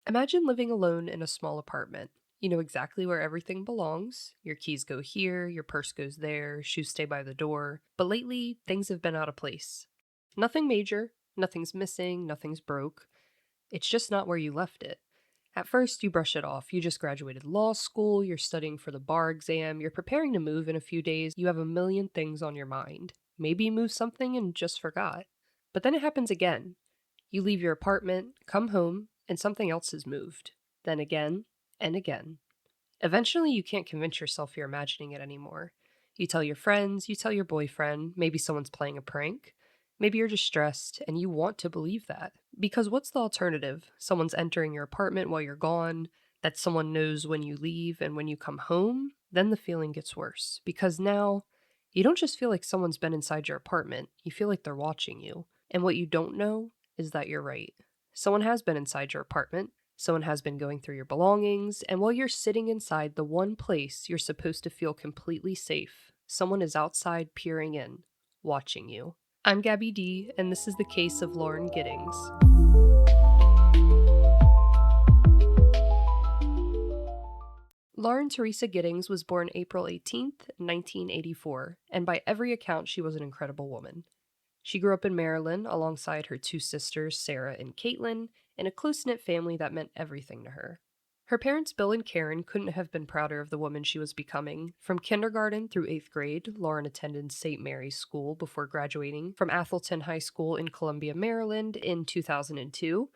Imagine living alone in a small apartment. You know exactly where everything belongs. Your keys go here, your purse goes there, shoes stay by the door. But lately, things have been out of place. Nothing major, nothing's missing, nothing's broke. It's just not where you left it. At first, you brush it off. You just graduated law school, you're studying for the bar exam, you're preparing to move in a few days, you have a million things on your mind. Maybe you moved something and just forgot. But then it happens again. You leave your apartment, come home, and something else has moved. Then again, and again. Eventually, you can't convince yourself you're imagining it anymore. You tell your friends, you tell your boyfriend, maybe someone's playing a prank. Maybe you're just stressed and you want to believe that. Because what's the alternative? Someone's entering your apartment while you're gone, that someone knows when you leave and when you come home? Then the feeling gets worse. Because now, you don't just feel like someone's been inside your apartment, you feel like they're watching you. And what you don't know is that you're right. Someone has been inside your apartment, someone has been going through your belongings, and while you're sitting inside the one place you're supposed to feel completely safe, someone is outside peering in, watching you. I'm Gabby D, and this is the case of Lauren Giddings. Lauren Teresa Giddings was born April 18th, 1984, and by every account, she was an incredible woman. She grew up in Maryland alongside her two sisters, Sarah and Caitlin, in a close-knit family that meant everything to her. Her parents, Bill and Karen, couldn't have been prouder of the woman she was becoming. From kindergarten through 8th grade, Lauren attended St. Mary's School before graduating from Atholton High School in Columbia, Maryland in 2002.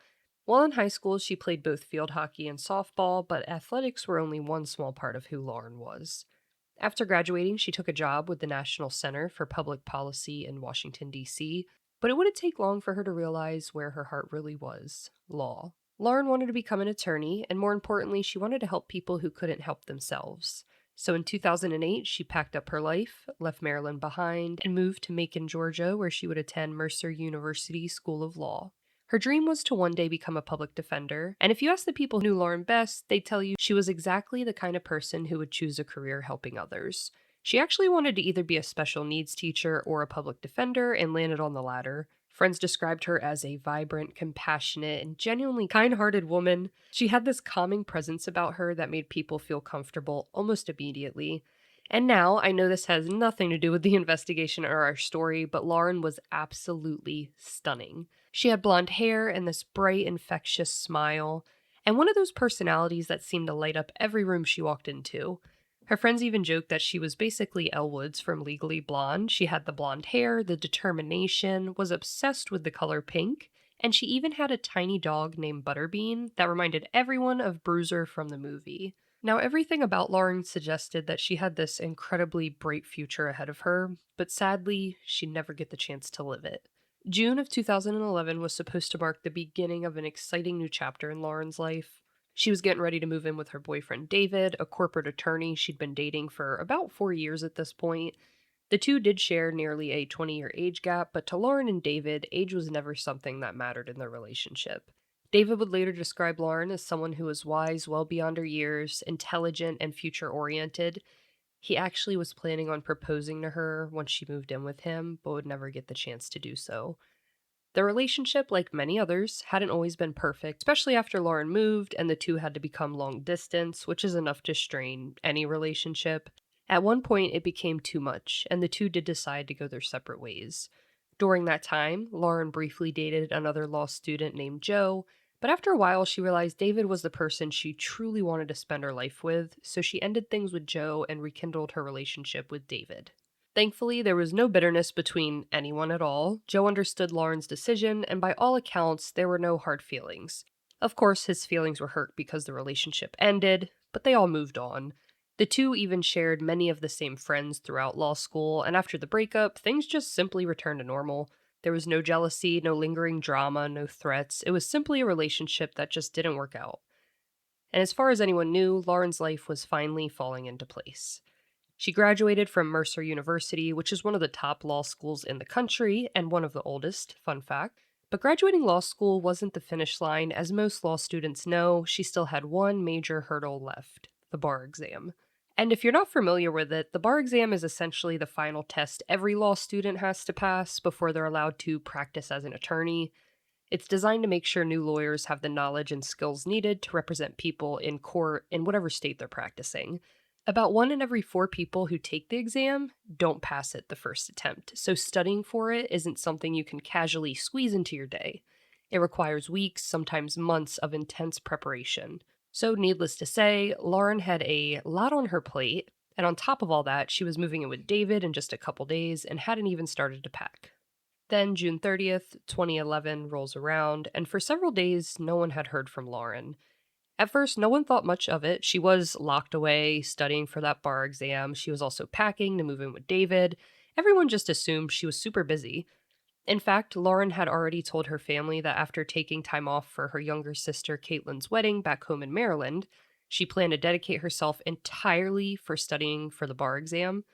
While in high school, she played both field hockey and softball, but athletics were only one small part of who Lauren was. After graduating, she took a job with the National Center for Public Policy in Washington, D.C., but it wouldn't take long for her to realize where her heart really was: law. Lauren wanted to become an attorney, and more importantly, she wanted to help people who couldn't help themselves. So in 2008, she packed up her life, left Maryland behind, and moved to Macon, Georgia, where she would attend Mercer University School of Law. Her dream was to one day become a public defender, and if you ask the people who knew Lauren best, they'd tell you she was exactly the kind of person who would choose a career helping others. She actually wanted to either be a special needs teacher or a public defender and landed on the latter. Friends described her as a vibrant, compassionate, and genuinely kind-hearted woman. She had this calming presence about her that made people feel comfortable almost immediately. And now, I know this has nothing to do with the investigation or our story, but Lauren was absolutely stunning. She had blonde hair and this bright, infectious smile, and one of those personalities that seemed to light up every room she walked into. Her friends even joked that she was basically Elle Woods from Legally Blonde. She had the blonde hair, the determination, was obsessed with the color pink, and she even had a tiny dog named Butterbean that reminded everyone of Bruiser from the movie. Now, everything about Lauren suggested that she had this incredibly bright future ahead of her, but sadly, she'd never get the chance to live it. June of 2011 was supposed to mark the beginning of an exciting new chapter in Lauren's life. She was getting ready to move in with her boyfriend David, a corporate attorney she'd been dating for about 4 years at this point. The two did share nearly a 20-year age gap, but to Lauren and David, age was never something that mattered in their relationship. David would later describe Lauren as someone who was wise well beyond her years, intelligent, and future-oriented. He actually was planning on proposing to her once she moved in with him, but would never get the chance to do so. Their relationship, like many others, hadn't always been perfect, especially after Lauren moved and the two had to become long distance, which is enough to strain any relationship. At one point, it became too much, and the two did decide to go their separate ways. During that time, Lauren briefly dated another law student named Joe, but after a while, she realized David was the person she truly wanted to spend her life with, so she ended things with Joe and rekindled her relationship with David. Thankfully, there was no bitterness between anyone at all. Joe understood Lauren's decision, and by all accounts, there were no hard feelings. Of course, his feelings were hurt because the relationship ended, but they all moved on. The two even shared many of the same friends throughout law school, and after the breakup, things just simply returned to normal. There was no jealousy, no lingering drama, no threats. It was simply a relationship that just didn't work out. And as far as anyone knew, Lauren's life was finally falling into place. She graduated from Mercer University, which is one of the top law schools in the country and one of the oldest, fun fact. But graduating law school wasn't the finish line. As most law students know, she still had one major hurdle left: the bar exam. And if you're not familiar with it, the bar exam is essentially the final test every law student has to pass before they're allowed to practice as an attorney. It's designed to make sure new lawyers have the knowledge and skills needed to represent people in court in whatever state they're practicing. About 1 in every 4 people who take the exam don't pass it the first attempt, so studying for it isn't something you can casually squeeze into your day. It requires weeks, sometimes months of intense preparation. So, needless to say, Lauren had a lot on her plate, and on top of all that, she was moving in with David in just a couple days and hadn't even started to pack. Then June 30th, 2011 rolls around, and for several days, no one had heard from Lauren. At first, no one thought much of it. She was locked away, studying for that bar exam. She was also packing to move in with David. Everyone just assumed she was super busy. In fact, Lauren had already told her family that after taking time off for her younger sister Caitlin's wedding back home in Maryland, she planned to dedicate herself entirely for studying for the bar exam.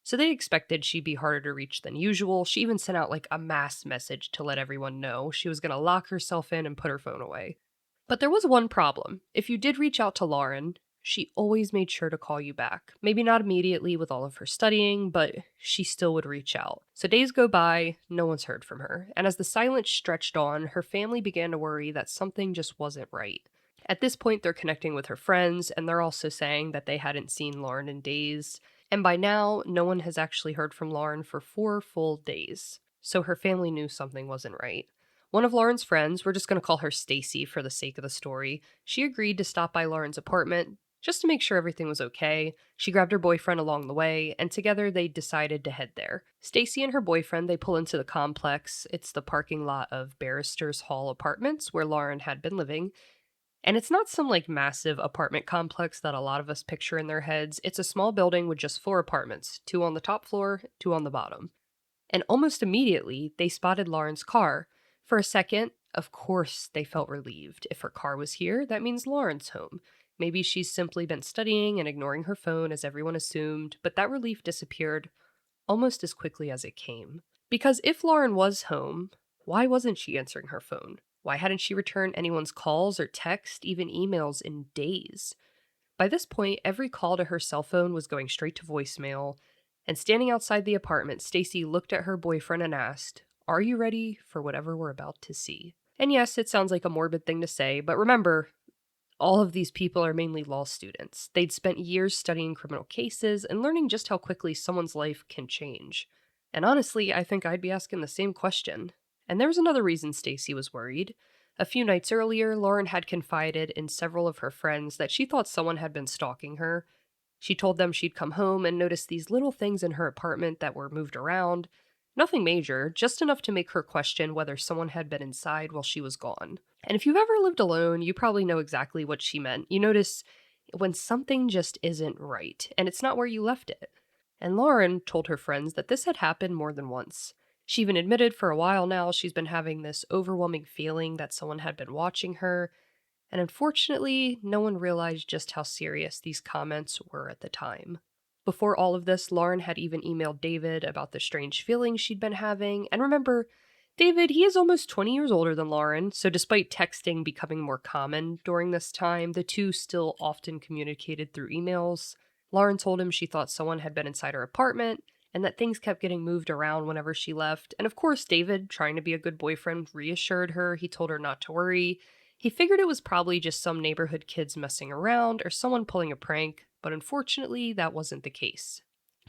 So they expected she'd be harder to reach than usual. She even sent out like a mass message to let everyone know she was going to lock herself in and put her phone away. But there was one problem. If you did reach out to Lauren, she always made sure to call you back. Maybe not immediately with all of her studying, but she still would reach out. So days go by, no one's heard from her. And as the silence stretched on, her family began to worry that something just wasn't right. At this point, they're connecting with her friends, and they're also saying that they hadn't seen Lauren in days. And by now, no one has actually heard from Lauren for 4 full days. So her family knew something wasn't right. One of Lauren's friends, we're just going to call her Stacy for the sake of the story, she agreed to stop by Lauren's apartment just to make sure everything was okay. She grabbed her boyfriend along the way, and together they decided to head there. Stacy and her boyfriend, they pull into the complex. It's the parking lot of Barrister's Hall Apartments where Lauren had been living. And it's not some like massive apartment complex that a lot of us picture in their heads. It's a small building with just 4 apartments, 2 on the top floor, 2 on the bottom. And almost immediately, they spotted Lauren's car. For a second, of course, they felt relieved. If her car was here, that means Lauren's home. Maybe she's simply been studying and ignoring her phone as everyone assumed, but that relief disappeared almost as quickly as it came. Because if Lauren was home, why wasn't she answering her phone? Why hadn't she returned anyone's calls or text, even emails, in days? By this point, every call to her cell phone was going straight to voicemail, and standing outside the apartment, Stacy looked at her boyfriend and asked, "Are you ready for whatever we're about to see?" And yes, it sounds like a morbid thing to say, but remember, all of these people are mainly law students. They'd spent years studying criminal cases and learning just how quickly someone's life can change. And honestly, I think I'd be asking the same question. And there was another reason Stacy was worried. A few nights earlier, Lauren had confided in several of her friends that she thought someone had been stalking her. She told them she'd come home and noticed these little things in her apartment that were moved around. Nothing major, just enough to make her question whether someone had been inside while she was gone. And if you've ever lived alone, you probably know exactly what she meant. You notice when something just isn't right, and it's not where you left it. And Lauren told her friends that this had happened more than once. She even admitted for a while now she's been having this overwhelming feeling that someone had been watching her, and unfortunately, no one realized just how serious these comments were at the time. Before all of this, Lauren had even emailed David about the strange feelings she'd been having, and remember, David, he is almost 20 years older than Lauren, so despite texting becoming more common during this time, the two still often communicated through emails. Lauren told him she thought someone had been inside her apartment, and that things kept getting moved around whenever she left. And of course, David, trying to be a good boyfriend, reassured her. He told her not to worry. He figured it was probably just some neighborhood kids messing around or someone pulling a prank, but unfortunately, that wasn't the case.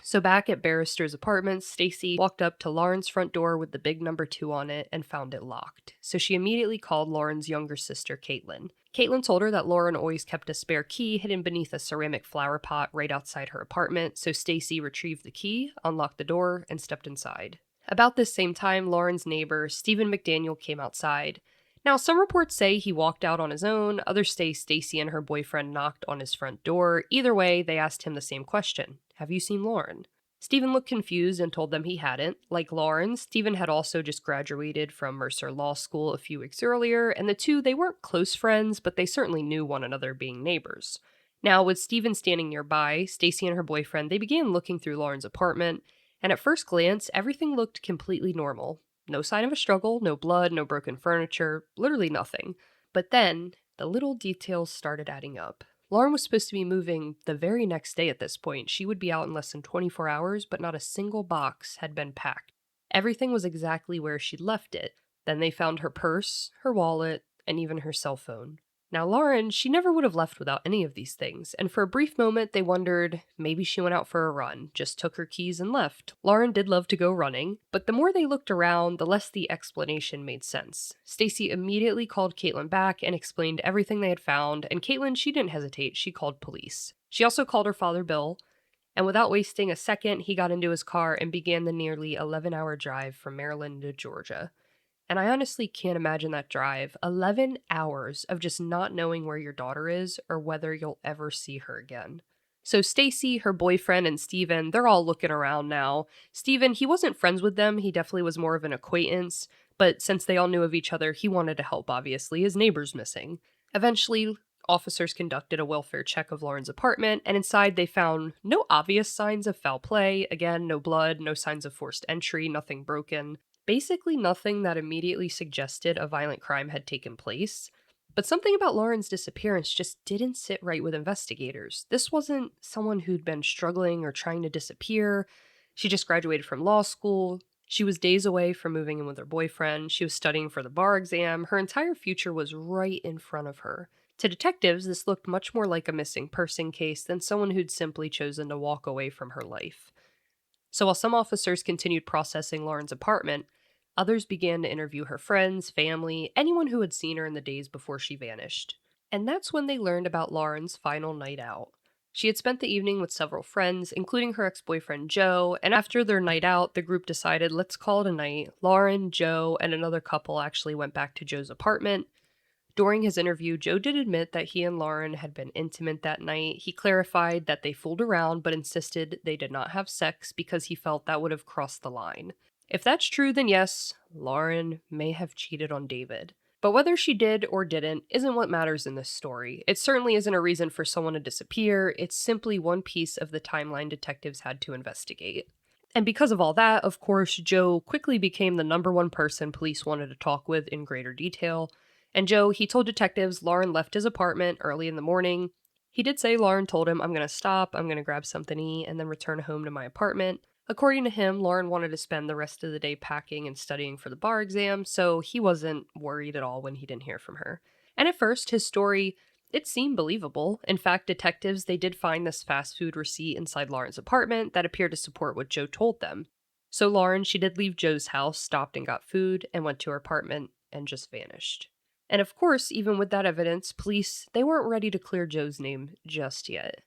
So back at Barrister's apartments, Stacy walked up to Lauren's front door with the big number 2 on it and found it locked. So she immediately called Lauren's younger sister, Caitlin. Caitlin told her that Lauren always kept a spare key hidden beneath a ceramic flower pot right outside her apartment, so Stacy retrieved the key, unlocked the door, and stepped inside. About this same time, Lauren's neighbor, Stephen McDaniel, came outside. Now, some reports say he walked out on his own, others say Stacy and her boyfriend knocked on his front door. Either way, they asked him the same question: "Have you seen Lauren?" Stephen looked confused and told them he hadn't. Like Lauren, Stephen had also just graduated from Mercer Law School a few weeks earlier, and the two, they weren't close friends, but they certainly knew one another, being neighbors. Now, with Stephen standing nearby, Stacy and her boyfriend, they began looking through Lauren's apartment, and at first glance, everything looked completely normal. No sign of a struggle, no blood, no broken furniture, literally nothing. But then, the little details started adding up. Lauren was supposed to be moving the very next day at this point. She would be out in less than 24 hours, but not a single box had been packed. Everything was exactly where she'd left it. Then they found her purse, her wallet, and even her cell phone. Now, Lauren, she never would have left without any of these things, and for a brief moment they wondered maybe she went out for a run, just took her keys and left. Lauren did love to go running, but the more they looked around, the less the explanation made sense. Stacy immediately called Caitlin back and explained everything they had found, and Caitlin, she didn't hesitate, she called police. She also called her father, Bill, and without wasting a second, he got into his car and began the nearly 11-hour drive from Maryland to Georgia. And I honestly can't imagine that drive. 11 hours of just not knowing where your daughter is or whether you'll ever see her again. So Stacy, her boyfriend, and Steven, they're all looking around now. Steven, he wasn't friends with them. He definitely was more of an acquaintance. But since they all knew of each other, he wanted to help, obviously. His neighbor's missing. Eventually, officers conducted a welfare check of Lauren's apartment, and inside they found no obvious signs of foul play. Again, no blood, no signs of forced entry, nothing broken. Basically nothing that immediately suggested a violent crime had taken place. But something about Lauren's disappearance just didn't sit right with investigators. This wasn't someone who'd been struggling or trying to disappear. She just graduated from law school. She was days away from moving in with her boyfriend. She was studying for the bar exam. Her entire future was right in front of her. To detectives, this looked much more like a missing person case than someone who'd simply chosen to walk away from her life. So while some officers continued processing Lauren's apartment, others began to interview her friends, family, anyone who had seen her in the days before she vanished. And that's when they learned about Lauren's final night out. She had spent the evening with several friends, including her ex-boyfriend Joe, and after their night out, the group decided, let's call it a night. Lauren, Joe, and another couple actually went back to Joe's apartment. During his interview, Joe did admit that he and Lauren had been intimate that night. He clarified that they fooled around, but insisted they did not have sex because he felt that would have crossed the line. If that's true, then yes, Lauren may have cheated on David. But whether she did or didn't isn't what matters in this story. It certainly isn't a reason for someone to disappear. It's simply one piece of the timeline detectives had to investigate. And because of all that, of course, Joe quickly became the number one person police wanted to talk with in greater detail. And Joe, he told detectives Lauren left his apartment early in the morning. He did say Lauren told him, I'm going to stop, I'm going to grab something to eat, and then return home to my apartment. According to him, Lauren wanted to spend the rest of the day packing and studying for the bar exam, so he wasn't worried at all when he didn't hear from her. And at first, his story, it seemed believable. In fact, detectives, they did find this fast food receipt inside Lauren's apartment that appeared to support what Joe told them. So Lauren, she did leave Joe's house, stopped and got food, and went to her apartment and just vanished. And of course, even with that evidence, police, they weren't ready to clear Joe's name just yet.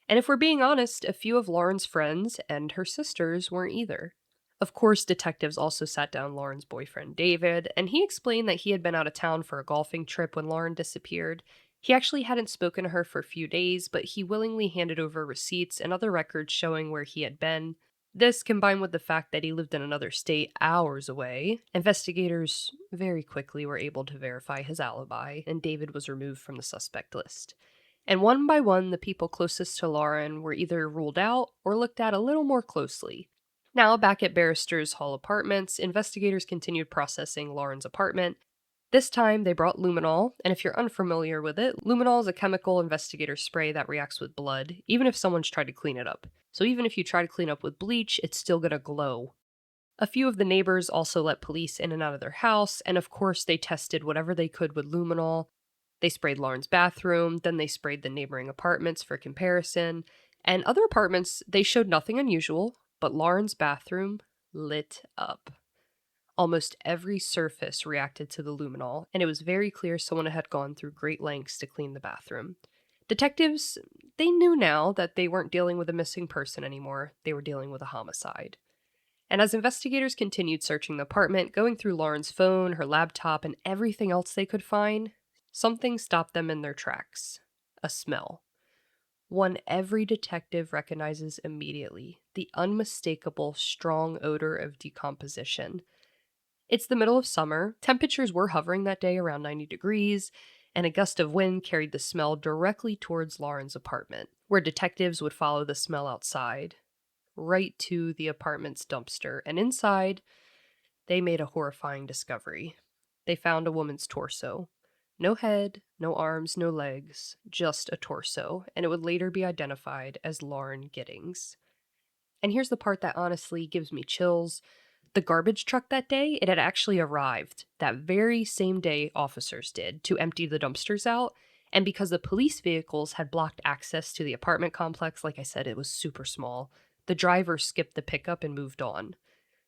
And if we're being honest, a few of Lauren's friends and her sisters weren't either. Of course, detectives also sat down Lauren's boyfriend, David, and he explained that he had been out of town for a golfing trip when Lauren disappeared. He actually hadn't spoken to her for a few days, but he willingly handed over receipts and other records showing where he had been. This, combined with the fact that he lived in another state hours away, investigators very quickly were able to verify his alibi, and David was removed from the suspect list. And one by one, the people closest to Lauren were either ruled out or looked at a little more closely. Now, back at Barrister's Hall Apartments, investigators continued processing Lauren's apartment. This time, they brought luminol, and if you're unfamiliar with it, luminol is a chemical investigators spray that reacts with blood, even if someone's tried to clean it up. So even if you try to clean up with bleach, it's still gonna glow. A few of the neighbors also let police in and out of their house, and of course they tested whatever they could with luminol. They sprayed Lauren's bathroom, then they sprayed the neighboring apartments for comparison, and other apartments, they showed nothing unusual, but Lauren's bathroom lit up. Almost every surface reacted to the luminol, and it was very clear someone had gone through great lengths to clean the bathroom. Detectives, they knew now that they weren't dealing with a missing person anymore, they were dealing with a homicide. And as investigators continued searching the apartment, going through Lauren's phone, her laptop, and everything else they could find, something stopped them in their tracks. A smell. One every detective recognizes immediately, the unmistakable, strong odor of decomposition. It's the middle of summer, temperatures were hovering that day around 90 degrees, and a gust of wind carried the smell directly towards Lauren's apartment, where detectives would follow the smell outside, right to the apartment's dumpster, and inside, they made a horrifying discovery. They found a woman's torso. No head, no arms, no legs, just a torso, and it would later be identified as Lauren Giddings. And here's the part that honestly gives me chills. The garbage truck that day, it had actually arrived that very same day officers did to empty the dumpsters out. And because the police vehicles had blocked access to the apartment complex, like I said, it was super small, the driver skipped the pickup and moved on.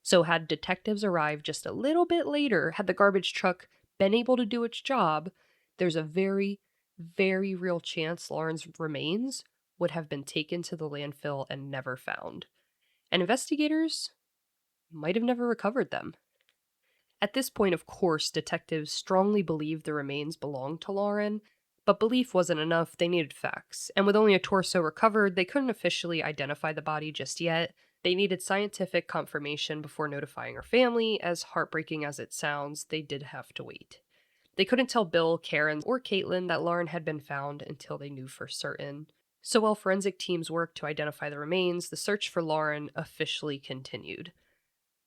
So, had detectives arrived just a little bit later, had the garbage truck been able to do its job, there's a very, very real chance Lauren's remains would have been taken to the landfill and never found. And investigators might have never recovered them. At this point, of course, detectives strongly believed the remains belonged to Lauren, but belief wasn't enough, they needed facts. And with only a torso recovered, they couldn't officially identify the body just yet. They needed scientific confirmation before notifying her family. As heartbreaking as it sounds, they did have to wait. They couldn't tell Bill, Karen, or Caitlin that Lauren had been found until they knew for certain. So while forensic teams worked to identify the remains, the search for Lauren officially continued.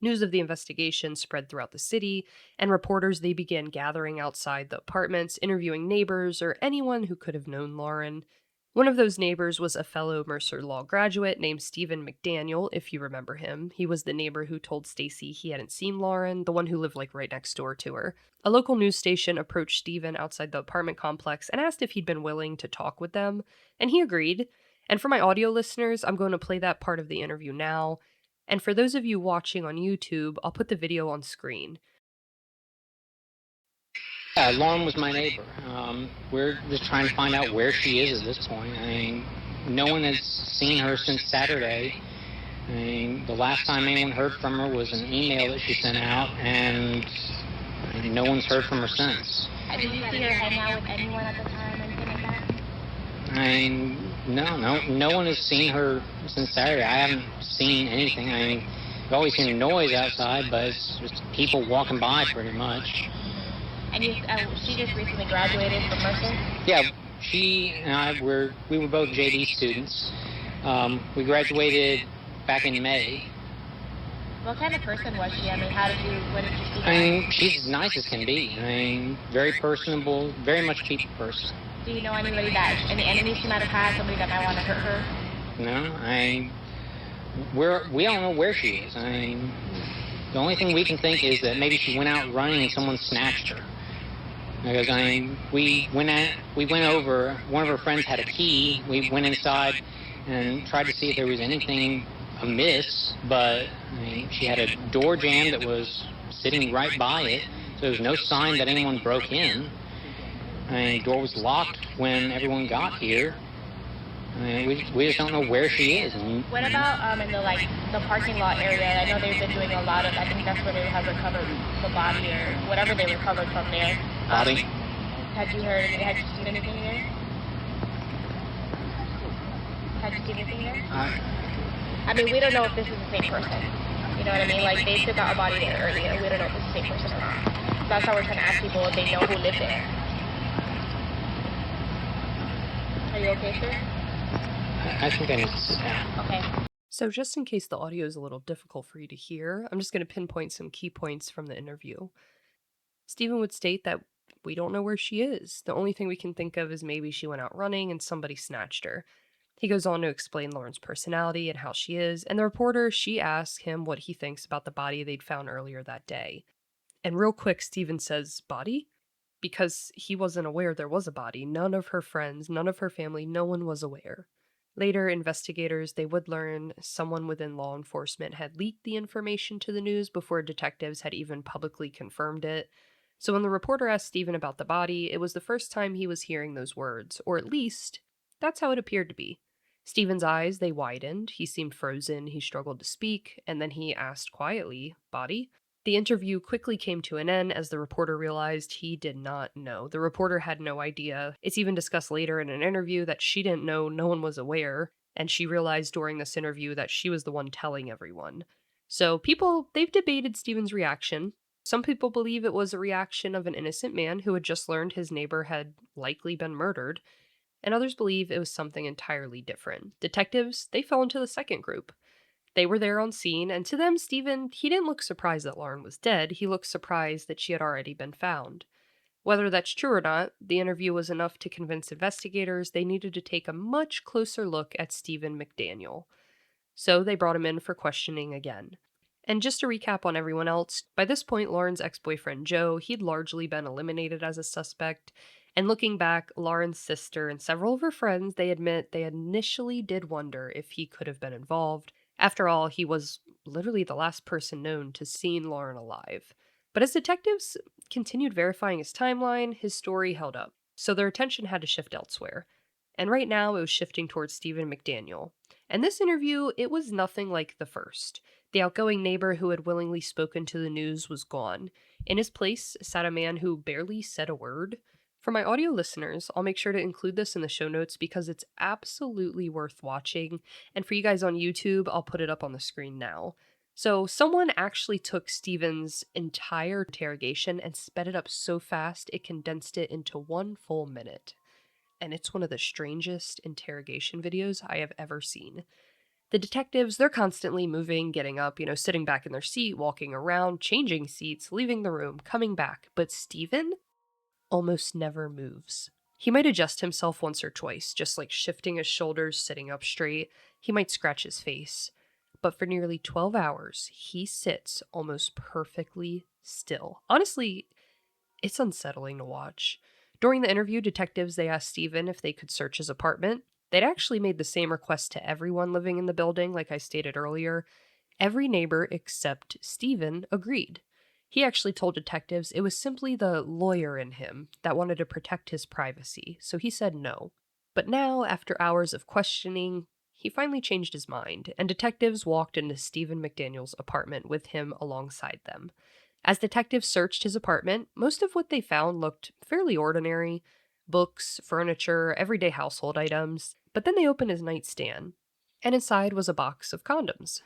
News of the investigation spread throughout the city, and reporters they began gathering outside the apartments, interviewing neighbors or anyone who could have known Lauren. One of those neighbors was a fellow Mercer Law graduate named Stephen McDaniel, if you remember him. He was the neighbor who told Stacy he hadn't seen Lauren, the one who lived like right next door to her. A local news station approached Stephen outside the apartment complex and asked if he'd been willing to talk with them, and he agreed. And for my audio listeners, I'm going to play that part of the interview now. And for those of you watching on YouTube, I'll put the video on screen. Lauren was my neighbor. We're just trying to find out where she is at this point. I mean, no one has seen her since Saturday. I mean, the last time anyone heard from her was an email that she sent out, and no one's heard from her since. Did you see her hang out with anyone at the time or anything like that? I mean, no one has seen her since Saturday. I haven't seen anything. I mean, I've always seen noise outside, but it's just people walking by pretty much. And she just recently graduated from Mercer? Yeah, she and I were both JD students. We graduated back in May. What kind of person was she? I mean, what did you see her? I mean, she's as nice as can be. I mean, very personable, very much a people person. Do you know any enemies she might have had, somebody that might want to hurt her? No, we don't know where she is. I mean, the only thing we can think is that maybe she went out running and someone snatched her. Because, I mean, we went over, one of her friends had a key, we went inside and tried to see if there was anything amiss, but I mean, she had a door jamb that was sitting right by it, so there was no sign that anyone broke in. I mean, the door was locked when everyone got here. I mean, we just don't know where she is. What about in the parking lot area? I know they've been doing a lot of, I think that's where they have recovered the body or whatever they recovered from there. Body? Had you seen anything there? Had you seen anything there? I mean, we don't know if this is the same person. You know what I mean? Like, they took out a body there earlier. We don't know if it's the same person or not. That's why we're trying to ask people if they know who lived there. Are you okay, sir? I think I need to sit down. Okay. So just in case the audio is a little difficult for you to hear, I'm just going to pinpoint some key points from the interview. Stephen would state that we don't know where she is. The only thing we can think of is maybe she went out running and somebody snatched her. He goes on to explain Lauren's personality and how she is, and the reporter, she asks him what he thinks about the body they'd found earlier that day. And real quick, Stephen says, body? Because he wasn't aware there was a body. None of her friends, none of her family, no one was aware. Later, investigators, they would learn someone within law enforcement had leaked the information to the news before detectives had even publicly confirmed it. So when the reporter asked Stephen about the body, it was the first time he was hearing those words, or at least, that's how it appeared to be. Stephen's eyes, they widened, he seemed frozen, he struggled to speak, and then he asked quietly, body? The interview quickly came to an end as the reporter realized he did not know. The reporter had no idea. It's even discussed later in an interview that she didn't know, no one was aware, and she realized during this interview that she was the one telling everyone. So people, they've debated Stephen's reaction. Some people believe it was a reaction of an innocent man who had just learned his neighbor had likely been murdered, and others believe it was something entirely different. Detectives, they fell into the second group. They were there on scene, and to them, Stephen, he didn't look surprised that Lauren was dead. He looked surprised that she had already been found. Whether that's true or not, the interview was enough to convince investigators they needed to take a much closer look at Stephen McDaniel. So they brought him in for questioning again. And just to recap on everyone else, by this point, Lauren's ex-boyfriend Joe, he'd largely been eliminated as a suspect. And looking back, Lauren's sister and several of her friends, they admit they initially did wonder if he could have been involved. After all, he was literally the last person known to seen Lauren alive. But as detectives continued verifying his timeline, his story held up. So their attention had to shift elsewhere. And right now, it was shifting towards Stephen McDaniel. And this interview, it was nothing like the first. The outgoing neighbor who had willingly spoken to the news was gone. In his place sat a man who barely said a word. For my audio listeners, I'll make sure to include this in the show notes because it's absolutely worth watching. And for you guys on YouTube, I'll put it up on the screen now. So someone actually took Stephen's entire interrogation and sped it up so fast it condensed it into 1 full minute. And it's one of the strangest interrogation videos I have ever seen. The detectives, they're constantly moving, getting up, sitting back in their seat, walking around, changing seats, leaving the room, coming back. But Stephen almost never moves. He might adjust himself once or twice, just like shifting his shoulders, sitting up straight. He might scratch his face. But for nearly 12 hours, he sits almost perfectly still. Honestly, it's unsettling to watch. During the interview, detectives, they asked Stephen if they could search his apartment. They'd actually made the same request to everyone living in the building, like I stated earlier. Every neighbor except Stephen agreed. He actually told detectives it was simply the lawyer in him that wanted to protect his privacy, so he said no. But now, after hours of questioning, he finally changed his mind, and detectives walked into Stephen McDaniel's apartment with him alongside them. As detectives searched his apartment, most of what they found looked fairly ordinary: books, furniture, everyday household items. But then they opened his nightstand, and inside was a box of condoms.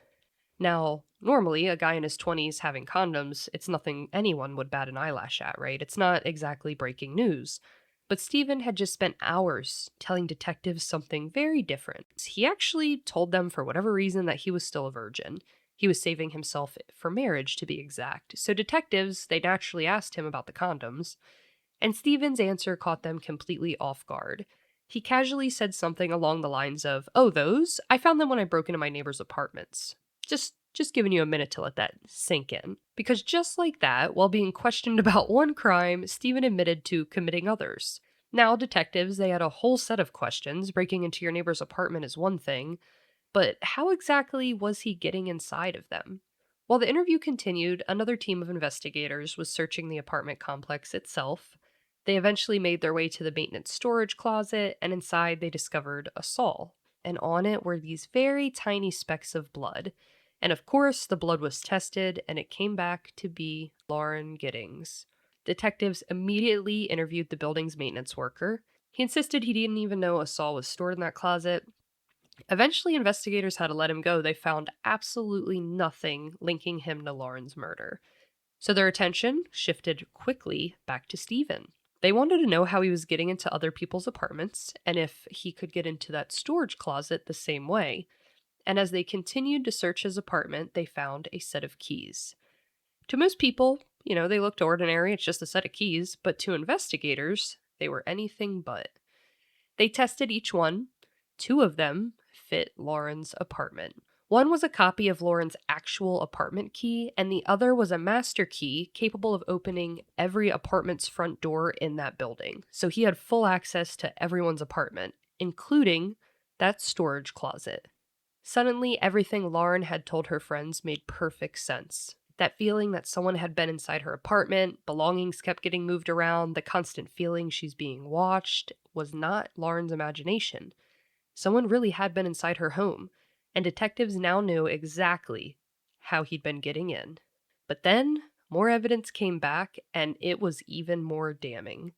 Now, normally, a guy in his 20s having condoms, it's nothing anyone would bat an eyelash at, right? It's not exactly breaking news. But Stephen had just spent hours telling detectives something very different. He actually told them, for whatever reason, that he was still a virgin. He was saving himself for marriage, to be exact. So detectives, they naturally asked him about the condoms, and Stephen's answer caught them completely off guard. He casually said something along the lines of, "Oh, those? I found them when I broke into my neighbor's apartments." Just giving you a minute to let that sink in. Because just like that, while being questioned about one crime, Stephen admitted to committing others. Now, detectives, they had a whole set of questions. Breaking into your neighbor's apartment is one thing, but how exactly was he getting inside of them? While the interview continued, another team of investigators was searching the apartment complex itself. They eventually made their way to the maintenance storage closet, and inside they discovered a saw. And on it were these very tiny specks of blood. And of course, the blood was tested, and it came back to be Lauren Giddings. Detectives immediately interviewed the building's maintenance worker. He insisted he didn't even know a saw was stored in that closet. Eventually, investigators had to let him go. They found absolutely nothing linking him to Lauren's murder. So their attention shifted quickly back to Stephen. They wanted to know how he was getting into other people's apartments and if he could get into that storage closet the same way. And as they continued to search his apartment, they found a set of keys. To most people, they looked ordinary, it's just a set of keys, but to investigators, they were anything but. They tested each one. 2 of them fit Lauren's apartment. One was a copy of Lauren's actual apartment key, and the other was a master key capable of opening every apartment's front door in that building. So he had full access to everyone's apartment, including that storage closet. Suddenly, everything Lauren had told her friends made perfect sense. That feeling that someone had been inside her apartment, belongings kept getting moved around, the constant feeling she's being watched was not Lauren's imagination. Someone really had been inside her home, and detectives now knew exactly how he'd been getting in. But then, more evidence came back, and it was even more damning.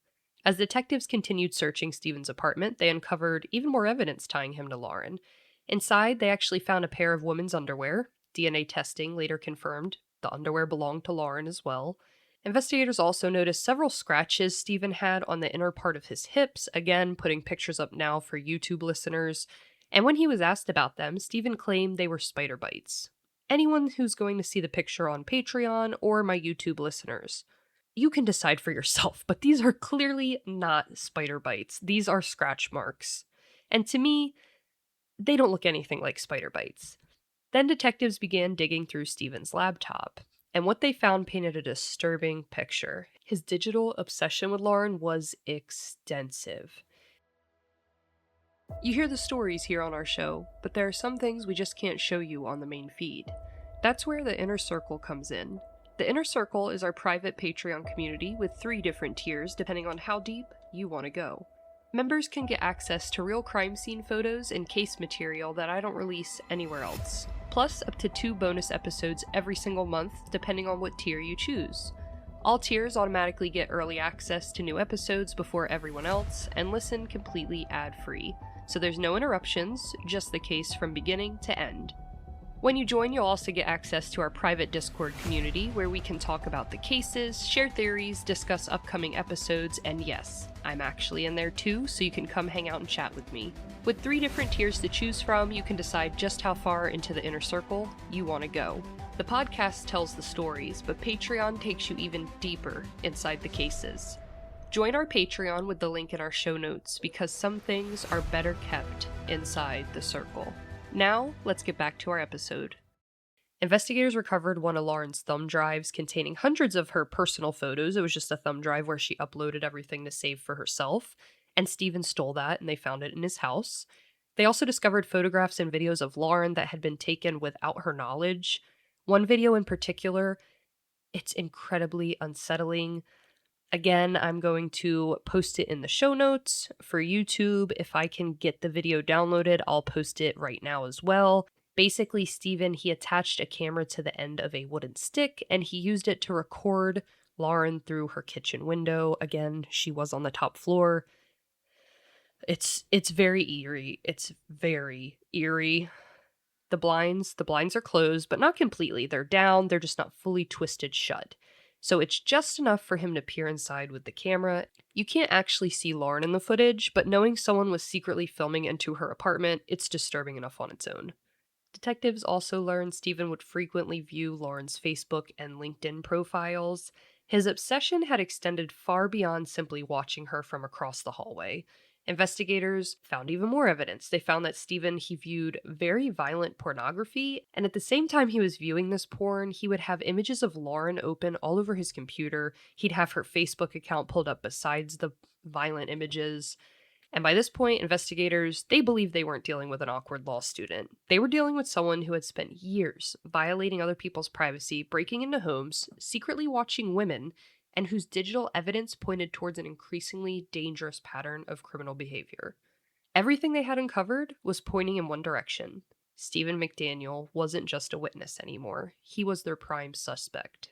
As detectives continued searching Stephen's apartment, they uncovered even more evidence tying him to Lauren. Inside, they actually found a pair of women's underwear. DNA testing later confirmed the underwear belonged to Lauren as well. Investigators also noticed several scratches Stephen had on the inner part of his hips, again, putting pictures up now for YouTube listeners. And when he was asked about them, Stephen claimed they were spider bites. Anyone who's going to see the picture on Patreon or my YouTube listeners, you can decide for yourself, but these are clearly not spider bites. These are scratch marks. And to me, they don't look anything like spider bites. Then detectives began digging through Stephen's laptop, and what they found painted a disturbing picture. His digital obsession with Lauren was extensive. You hear the stories here on our show, but there are some things we just can't show you on the main feed. That's where the Inner Circle comes in. The Inner Circle is our private Patreon community with 3 different tiers depending on how deep you want to go. Members can get access to real crime scene photos and case material that I don't release anywhere else, plus up to 2 bonus episodes every single month depending on what tier you choose. All tiers automatically get early access to new episodes before everyone else and listen completely ad-free, so there's no interruptions, just the case from beginning to end. When you join, you'll also get access to our private Discord community where we can talk about the cases, share theories, discuss upcoming episodes, and yes, I'm actually in there too, so you can come hang out and chat with me. With 3 different tiers to choose from, you can decide just how far into the Inner Circle you want to go. The podcast tells the stories, but Patreon takes you even deeper inside the cases. Join our Patreon with the link in our show notes because some things are better kept inside the circle. Now, let's get back to our episode. Investigators recovered one of Lauren's thumb drives containing hundreds of her personal photos. It was just a thumb drive where she uploaded everything to save for herself, and Stephen stole that and they found it in his house. They also discovered photographs and videos of Lauren that had been taken without her knowledge. One video in particular, it's incredibly unsettling. Again, I'm going to post it in the show notes for YouTube. If I can get the video downloaded, I'll post it right now as well. Basically, Stephen, he attached a camera to the end of a wooden stick, and he used it to record Lauren through her kitchen window. Again, she was on the top floor. It's very eerie. It's very eerie. The blinds are closed, but not completely. They're down. They're just not fully twisted shut. So it's just enough for him to peer inside with the camera. You can't actually see Lauren in the footage, but knowing someone was secretly filming into her apartment, it's disturbing enough on its own. Detectives also learned Stephen would frequently view Lauren's Facebook and LinkedIn profiles. His obsession had extended far beyond simply watching her from across the hallway. Investigators found even more evidence. They found that Stephen, he viewed very violent pornography, and at the same time he was viewing this porn, he would have images of Lauren open all over his computer. He'd have her Facebook account pulled up besides the violent images. And by this point, investigators, they believed they weren't dealing with an awkward law student. They were dealing with someone who had spent years violating other people's privacy, breaking into homes, secretly watching women, and whose digital evidence pointed towards an increasingly dangerous pattern of criminal behavior. Everything they had uncovered was pointing in one direction. Stephen McDaniel wasn't just a witness anymore. He was their prime suspect.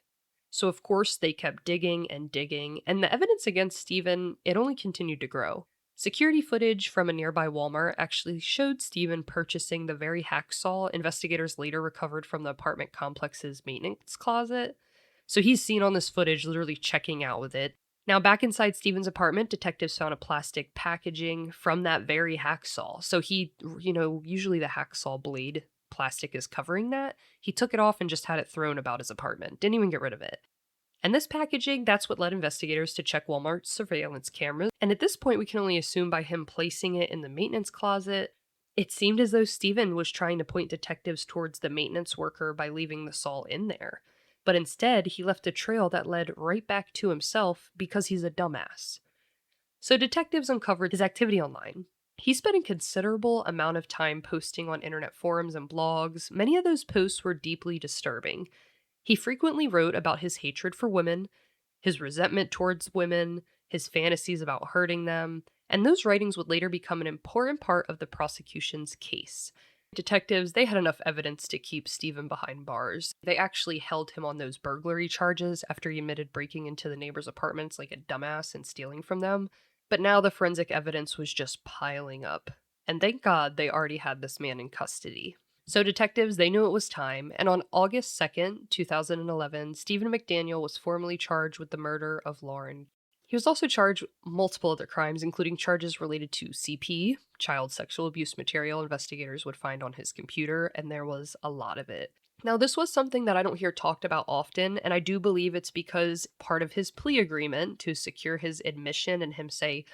So of course they kept digging, and the evidence against Stephen, it only continued to grow. Security footage from a nearby Walmart actually showed Stephen purchasing the very hacksaw investigators later recovered from the apartment complex's maintenance closet. So he's seen on this footage literally checking out with it. Now, back inside Stephen's apartment, detectives found a plastic packaging from that very hacksaw. So he, usually the hacksaw blade plastic is covering that. He took it off and just had it thrown about his apartment. Didn't even get rid of it. And this packaging, that's what led investigators to check Walmart's surveillance cameras. And at this point, we can only assume by him placing it in the maintenance closet, it seemed as though Stephen was trying to point detectives towards the maintenance worker by leaving the saw in there. But instead, he left a trail that led right back to himself because he's a dumbass. So detectives uncovered his activity online. He spent a considerable amount of time posting on internet forums and blogs. Many of those posts were deeply disturbing. He frequently wrote about his hatred for women, his resentment towards women, his fantasies about hurting them, and those writings would later become an important part of the prosecution's case. Detectives, they had enough evidence to keep Stephen behind bars. They actually held him on those burglary charges after he admitted breaking into the neighbors' apartments like a dumbass and stealing from them. But now the forensic evidence was just piling up. And thank God they already had this man in custody. So detectives, they knew it was time, and on August 2nd, 2011, Stephen McDaniel was formally charged with the murder of Lauren. He was also charged with multiple other crimes, including charges related to CP, child sexual abuse material investigators would find on his computer, and there was a lot of it. Now, this was something that I don't hear talked about often, and I do believe it's because part of his plea agreement to secure his admission and him say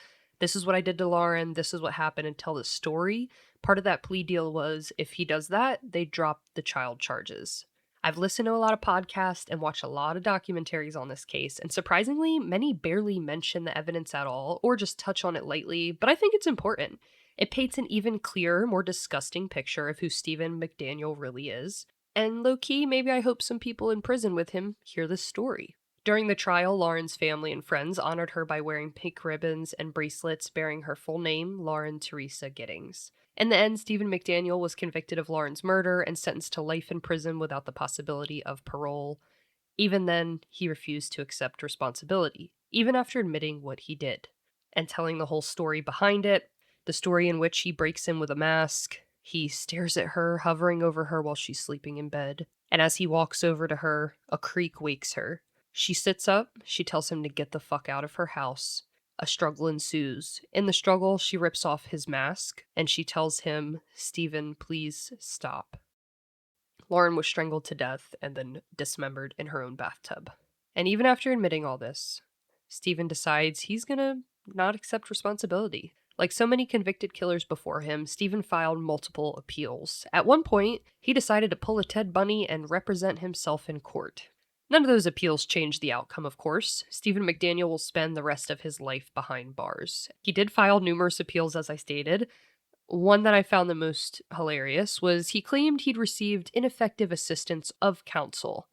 This is what I did to Lauren, this is what happened, and tell the story. Part of that plea deal was if he does that, they drop the child charges. I've listened to a lot of podcasts and watched a lot of documentaries on this case, and surprisingly, many barely mention the evidence at all or just touch on it lightly, but I think it's important. It paints an even clearer, more disgusting picture of who Stephen McDaniel really is. And low-key, maybe I hope some people in prison with him hear this story. During the trial, Lauren's family and friends honored her by wearing pink ribbons and bracelets bearing her full name, Lauren Teresa Giddings. In the end, Stephen McDaniel was convicted of Lauren's murder and sentenced to life in prison without the possibility of parole. Even then, he refused to accept responsibility, even after admitting what he did and telling the whole story behind it, the story in which he breaks in with a mask. He stares at her, hovering over her while she's sleeping in bed. And as he walks over to her, a creak wakes her. She sits up, she tells him to get the fuck out of her house. A struggle ensues. In the struggle, she rips off his mask, and she tells him, "Stephen, please stop." Lauren was strangled to death and then dismembered in her own bathtub. And even after admitting all this, Stephen decides he's gonna not accept responsibility. Like so many convicted killers before him, Stephen filed multiple appeals. At one point, he decided to pull a Ted Bundy and represent himself in court. None of those appeals changed the outcome, of course. Stephen McDaniel will spend the rest of his life behind bars. He did file numerous appeals, as I stated. One that I found the most hilarious was he claimed he'd received ineffective assistance of counsel.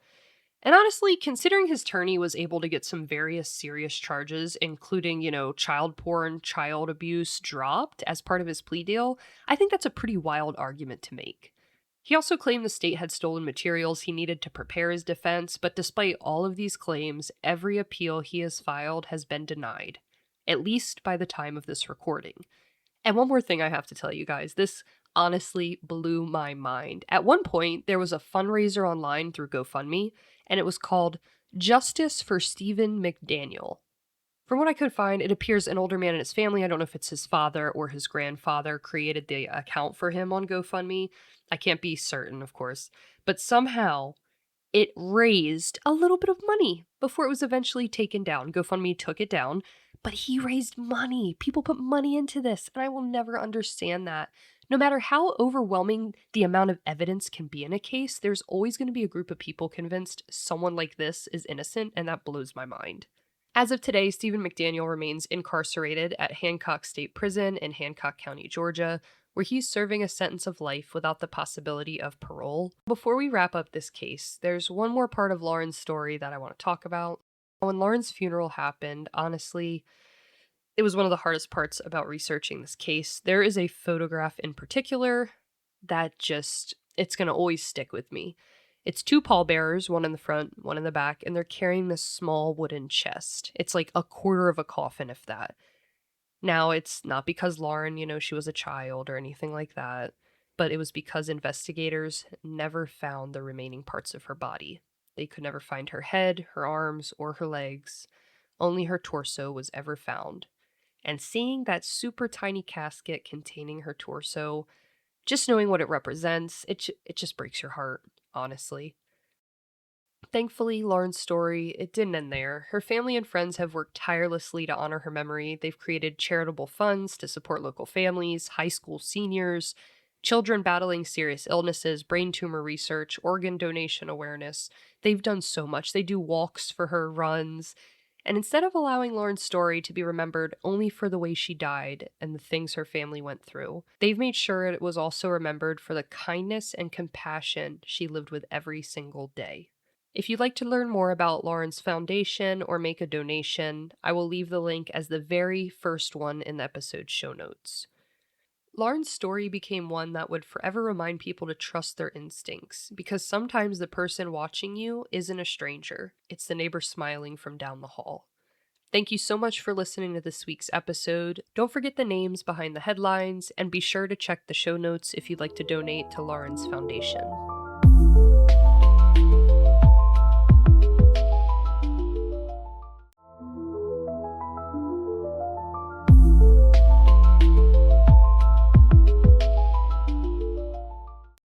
And honestly, considering his attorney was able to get some various serious charges, including, child porn, child abuse, dropped as part of his plea deal, I think that's a pretty wild argument to make. He also claimed the state had stolen materials he needed to prepare his defense, but despite all of these claims, every appeal he has filed has been denied, at least by the time of this recording. And one more thing I have to tell you guys, this honestly blew my mind. At one point, there was a fundraiser online through GoFundMe, and it was called Justice for Stephen McDaniel. From what I could find, it appears an older man and his family, I don't know if it's his father or his grandfather, created the account for him on GoFundMe. I can't be certain, of course, but somehow it raised a little bit of money before it was eventually taken down. GoFundMe took it down, but he raised money. People put money into this, and I will never understand that. No matter how overwhelming the amount of evidence can be in a case, there's always going to be a group of people convinced someone like this is innocent, and that blows my mind. As of today, Stephen McDaniel remains incarcerated at Hancock State Prison in Hancock County, Georgia, where he's serving a sentence of life without the possibility of parole. Before we wrap up this case, there's one more part of Lauren's story that I want to talk about. When Lauren's funeral happened, honestly, it was one of the hardest parts about researching this case. There is a photograph in particular that it's going to always stick with me. It's two pallbearers, one in the front, one in the back, and they're carrying this small wooden chest. It's like a quarter of a coffin, if that. Now, it's not because Lauren, she was a child or anything like that, but it was because investigators never found the remaining parts of her body. They could never find her head, her arms, or her legs. Only her torso was ever found. And seeing that super tiny casket containing her torso, just knowing what it represents, it just breaks your heart, honestly. Thankfully, Lauren's story, it didn't end there. Her family and friends have worked tirelessly to honor her memory. They've created charitable funds to support local families, high school seniors, children battling serious illnesses, brain tumor research, organ donation awareness. They've done so much. They do walks for her, runs. And instead of allowing Lauren's story to be remembered only for the way she died and the things her family went through, they've made sure it was also remembered for the kindness and compassion she lived with every single day. If you'd like to learn more about Lauren's foundation or make a donation, I will leave the link as the very first one in the episode's show notes. Lauren's story became one that would forever remind people to trust their instincts, because sometimes the person watching you isn't a stranger. It's the neighbor smiling from down the hall. Thank you so much for listening to this week's episode. Don't forget the names behind the headlines, and be sure to check the show notes if you'd like to donate to Lauren's foundation.